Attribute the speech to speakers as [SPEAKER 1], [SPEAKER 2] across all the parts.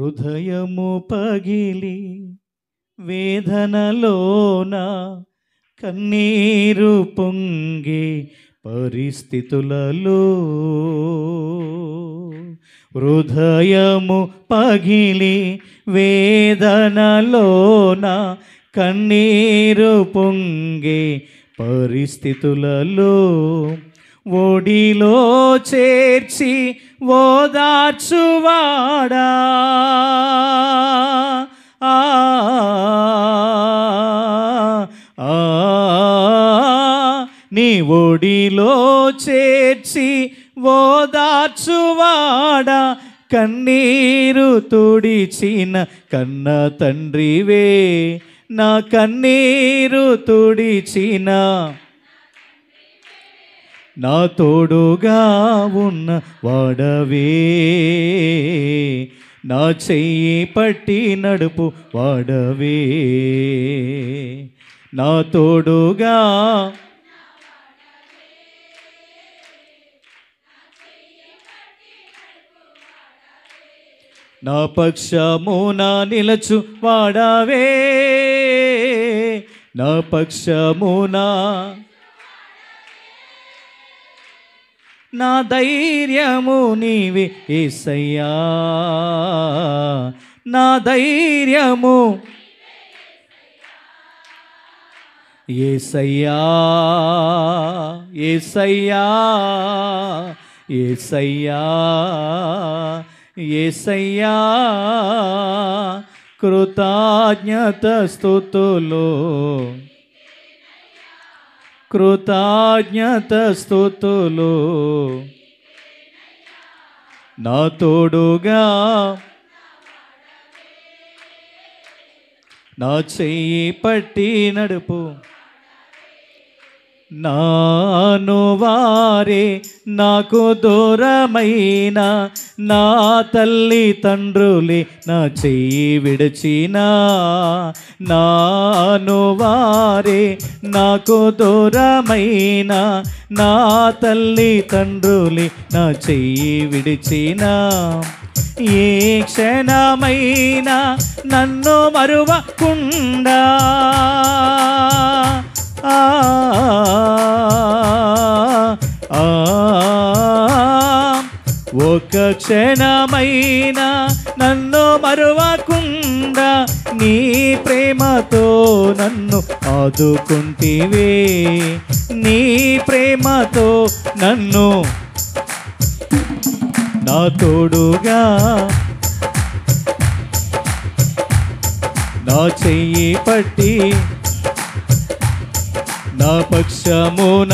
[SPEAKER 1] హృదయము పగిలి వేదనలోన కన్నీరు పొంగే పరిస్థితులలో హృదయము పగిలి వేదనలోన కన్నీరు పొంగే పరిస్థితులలో ఒడిలో చేర్చి ఓదార్చువాడా నీ ఒడిలో చేర్చి ఓదార్చువాడా కన్నీరు తుడిచిన కన్న తండ్రివే నా కన్నీరు తుడిచిన నా తోడుగా ఉన్న వాడవే నా చెయ్యి పట్టి నడుపు వాడవే నా తోడుగా నా పక్షమున నిలచు వాడవే నా పక్షమున నా ధైర్యము నీవే యేసయ్యా నా ధైర్యము యేసయ్యా యేసయ్యా యేసయ్యా యేసయ్యా కృతజ్ఞత స్తుతులు కృతజ్ఞత స్తుతులు నా తోడుగా నా చెయ్యి పట్టి నడుపు నాను వారే నాకు దూరమైన నా తల్లి తండ్రులే నా చెయ్యి విడిచిన నాను వారే నాకు దూరమైన నా తల్లి తండ్రులే నా చెయ్యి విడిచిన ఏ క్షణమైనా నన్ను మరువకుండా ఒక క్షణమైనా నన్ను మరువకుండా నీ ప్రేమతో నన్ను ఆదుకుంటివే నీ ప్రేమతో నన్ను నా తోడుగా నా చెయ్యి పట్టి నా పక్షమున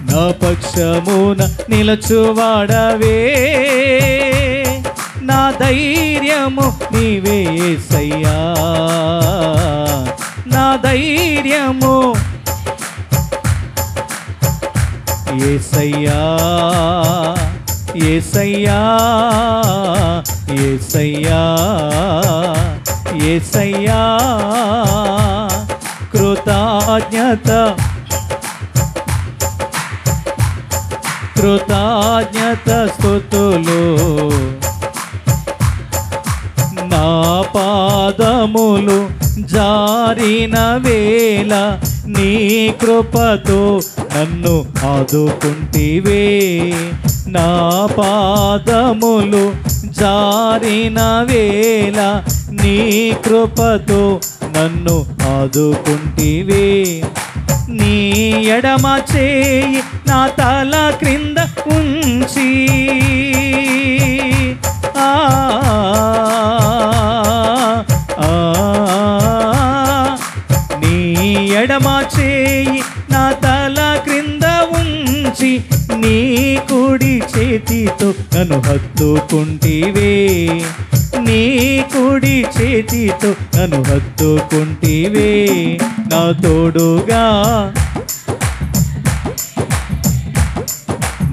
[SPEAKER 1] నా పక్షమున నిలచువాడవే నా ధైర్యము నీవే యేసయ్యా నా ధైర్యము యేసయ్యా యేసయ్యా యేసయ్యా యేసయ్యా కృతజ్ఞత కృతజ్ఞత స్తుతులు నా పాదములు జారిన వేళ నీ కృపతో నన్ను ఆదుకుంటివే నా పాదములు జారిన వేళ నీ కృపతో నన్ను ఆదుకుంటివే నీ ఎడమ చేయి నా తల క్రింద ఉంచి నీ ఎడమ చేయి నా తల క్రింద ఉంచి నీ కుడి చేతితో నన్ను హత్తుకుంటివే నీ కుడి చేతితో నన్ను హత్తుకుంటివే నా తోడుగా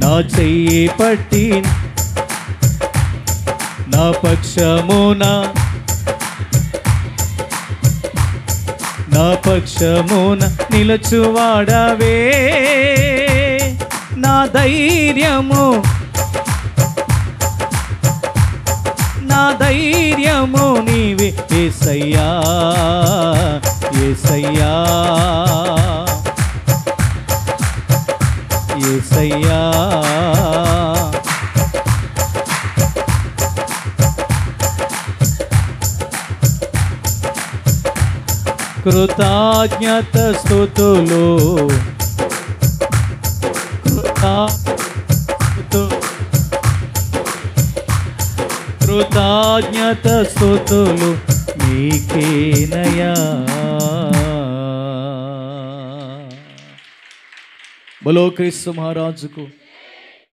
[SPEAKER 1] నా చెయ్యి పట్టి నా పక్షమున నా పక్షమున నిలచువాడవే నా ధైర్యము నా ధైర్యము నీవే యేసయ్యా యేసయ్యా యేసయ్యా కృతజ్ఞత స్తుతులు కృతజ్ఞత స్తుతులు నీకేనయా. బలో క్రీస్తు మహారాజుకు